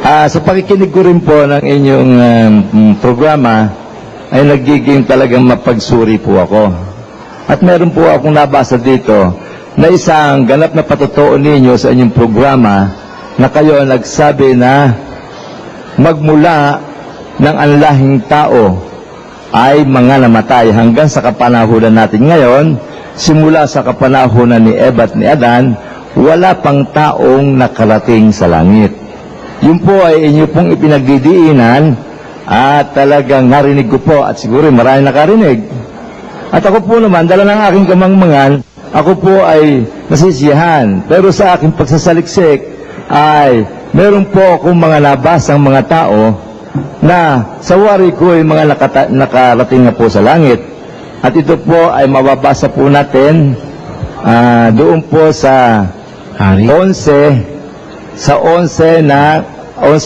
Sa pakikinig ko rin po ng inyong programa, ay nagiging talagang mapagsuri po ako. At meron po akong nabasa dito na isang ganap na patotoo ninyo sa inyong programa na kayo nagsabi na magmula ng anlahing tao ay mga namatay hanggang sa kapanahunan natin ngayon, simula sa kapanahunan ni Eva at ni Adan, wala pang taong nakarating sa langit. Yun po ay inyo pong ipinagdidiinan at talagang narinig ko po at siguro marami nakarinig. At ako po naman, dala ng aking kamangmangan, ako po ay nasisiyahan. Pero sa aking pagsasaliksik ay meron po akong mga nabasang mga tao na sa wari ko ay mga nakarating na po sa langit. At ito po ay mababasa po natin doon po sa 11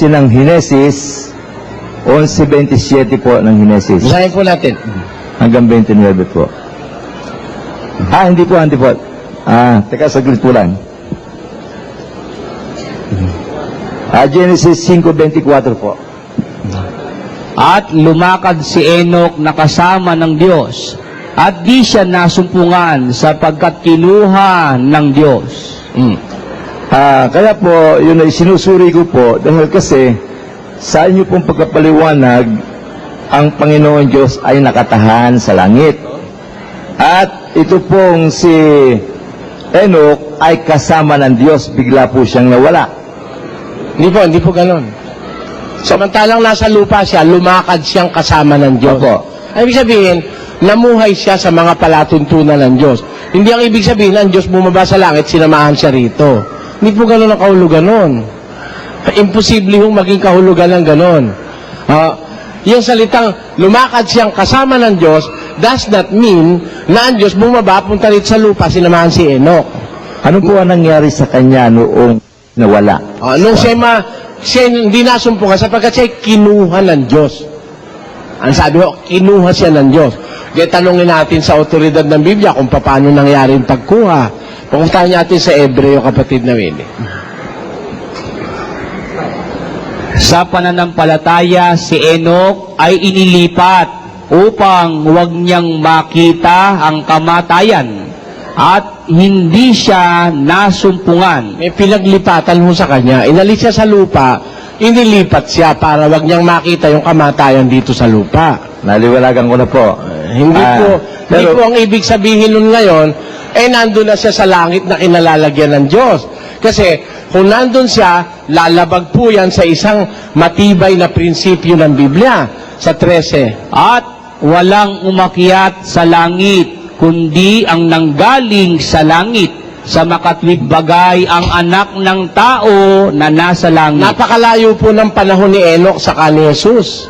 ng Henesis, 11:27 po ng Henesis. Basahin po natin. Hanggang 29 po. Hindi po. Teka, saglit po lang. Genesis 5:24 po. At lumakad si Enoch na kasama ng Diyos, at di siya nasumpungan sapagkat kinuha ng Diyos. Kaya po, yun ay sinusuri ko po dahil kasi sa inyo pong pagkapaliwanag, ang Panginoon Diyos ay nakatahan sa langit. At ito pong si Enoch ay kasama ng Diyos, bigla po siyang nawala. Hindi po ganon. Samantalang nasa lupa siya, lumakad siyang kasama ng Diyos. Opo. Ibig sabihin, namuhay siya sa mga palatuntunan ng Diyos. Hindi ang ibig sabihin na ang Diyos bumaba sa langit, sinamahan siya rito. Hindi po ganon ang kahulugan nun. Imposible yung maging kahulugan ng ganon. Yung salitang lumakad siyang kasama ng Diyos does not mean na ang Diyos bumaba, punta rito sa lupa, sinamahan si Enoch. Ano po ang nangyari sa kanya noong nawala? Nung siya hindi nasumpungan sapagkat siya kinuha ng Diyos. Ang sabi ko, kinuha siya ng Diyos. Kaya tanongin natin sa otoridad ng Biblia kung paano nangyari yung pagkuha. Pumuntahan natin sa Hebreo, kapatid na Willie. Sa pananampalataya, si Enoch ay inilipat upang huwag niyang makita ang kamatayan at hindi siya nasumpungan. May pinaglipatan ho sa kanya. Inalis siya sa lupa, inilipat siya para huwag niyang makita yung kamatayan dito sa lupa. Naliwalagan ko na po. Hindi po ang ibig sabihin nun ngayon, nandun na siya sa langit na kinalalagyan ng Diyos. Kasi kung nandun siya, lalabag po yan sa isang matibay na prinsipyo ng Biblia, sa 13. At walang umakyat sa langit, kundi ang nanggaling sa langit. Sa makatwid bagay ang anak ng tao na nasa langit. Napakalayo po ng panahon ni Enoch sa ni Jesus.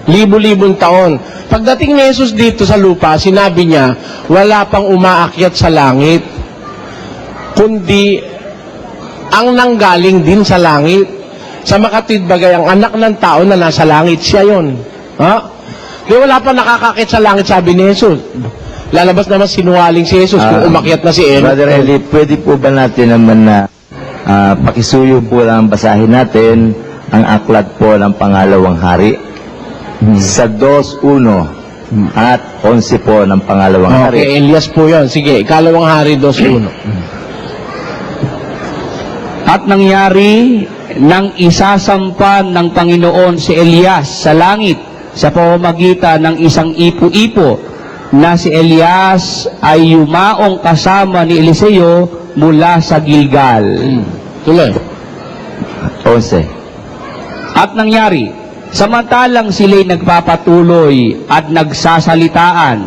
Libo-libong taon. Pagdating ni Jesus dito sa lupa, sinabi niya, wala pang umaakyat sa langit, kundi ang nanggaling din sa langit. Sa makatwid bagay ang anak ng tao na nasa langit, siya yun. Di wala pa nakakakit sa langit, sabi ni Jesus. Lalabas naman sinungaling si Jesus kung umakyat na si Enoch. Brother Eli, pwede po ba natin naman na pakisuyo po lang basahin natin ang aklat po ng pangalawang hari sa 2:1 at 11 po ng pangalawang hari. Okay, Elias po yun. Sige, ikalawang hari 2:1. At nangyari nang isasampan ng Panginoon si Elias sa langit sa pamamagitan ng isang ipo-ipo na si Elias ay yumaong kasama ni Eliseo mula sa Gilgal. Tuloy. 11. At nangyari, samantalang sila'y nagpapatuloy at nagsasalitaan,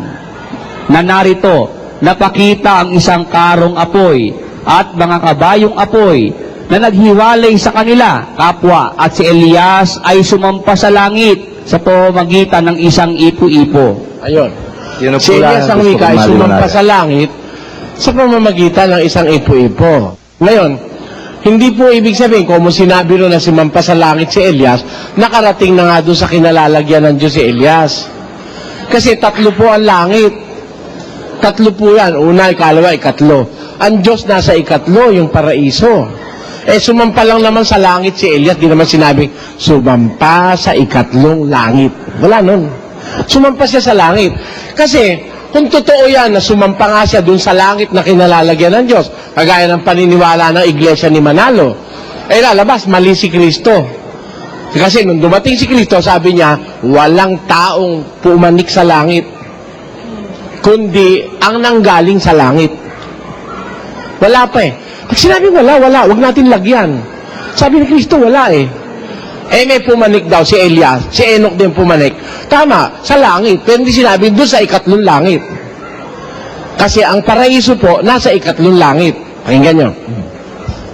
na narito, napakita ang isang karong apoy at mga kabayong apoy na naghiwalay sa kanila, kapwa, at si Elias ay sumampa sa langit sa pamamagitan ng isang ipo-ipo. Ayun. Si Si Elias ang wika ay sumampa sa langit sa pamamagitan ng isang ipo-ipo. Ngayon, hindi po ibig sabihin, kung sinabi ro na sumampa sa langit si Elias, nakarating na nga doon sa kinalalagyan ng Diyos si Elias. Kasi 3 po ang langit. 3 po yan. Una, ikalawa, ikatlo. Ang Diyos nasa ikatlo, yung paraiso. Eh, sumampa lang naman sa langit si Elias. Di naman sinabing, sumampa sa ikatlong langit. Wala nun. Sumampa siya sa langit. Kasi, kung totoo yan na sumampa nga siya dun sa langit na kinalalagyan ng Diyos, kagaya ng paniniwala ng Iglesia ni Manalo, eh lalabas, mali si Kristo. Kasi nung dumating si Kristo, sabi niya, walang taong pumanik sa langit, kundi ang nanggaling sa langit. Wala pa eh. Pag sinabi wala, wag natin lagyan. Sabi ni Kristo, wala eh. Eh may pumanik daw si Elias, si Enoch din pumanik. Tama, sa langit, pero hindi sinabi doon sa ikatlong langit. Kasi ang paraiso po, nasa ikatlong langit. Pakinggan nyo.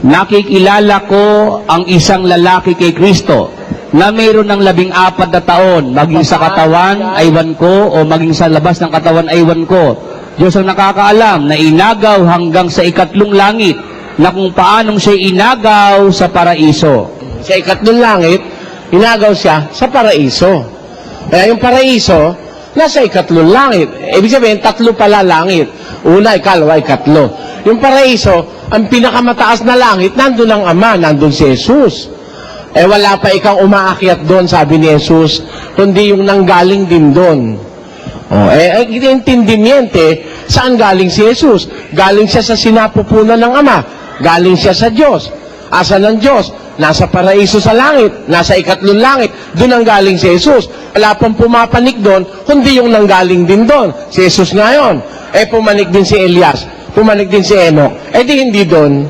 Nakikilala ko ang isang lalaki kay Kristo na mayroon ng 14 na taon, maging sa katawan, aywan ko, o maging sa labas ng katawan, aywan ko. Diyos ang nakakaalam na inagaw hanggang sa ikatlong langit, na kung paanong siya inagaw sa paraiso. Sa ikatlong langit, inagaw siya sa paraiso. Kaya yung paraiso, nasa ikatlong langit. Ibig sabihin, 3 pala langit. Una, ikalawa, ikatlo. Yung paraiso, ang pinakamataas na langit, nandun ang Ama, nandun si Jesus. Eh wala pa ikang umaakyat doon, sabi ni Jesus, kundi yung nanggaling din doon. Oh, intendimiente, saan galing si Jesus? Galing siya sa sinapupunan ng Ama. Galing siya sa Diyos. Asa ng Diyos? Nasa paraiso sa langit. Nasa ikatlong langit. Doon ang galing si Jesus. Wala pang pumapanik doon, kundi yung nanggaling din doon. Si Jesus ngayon. Eh pumanik din si Elias. Pumanik din si Enoch. Eh di hindi doon.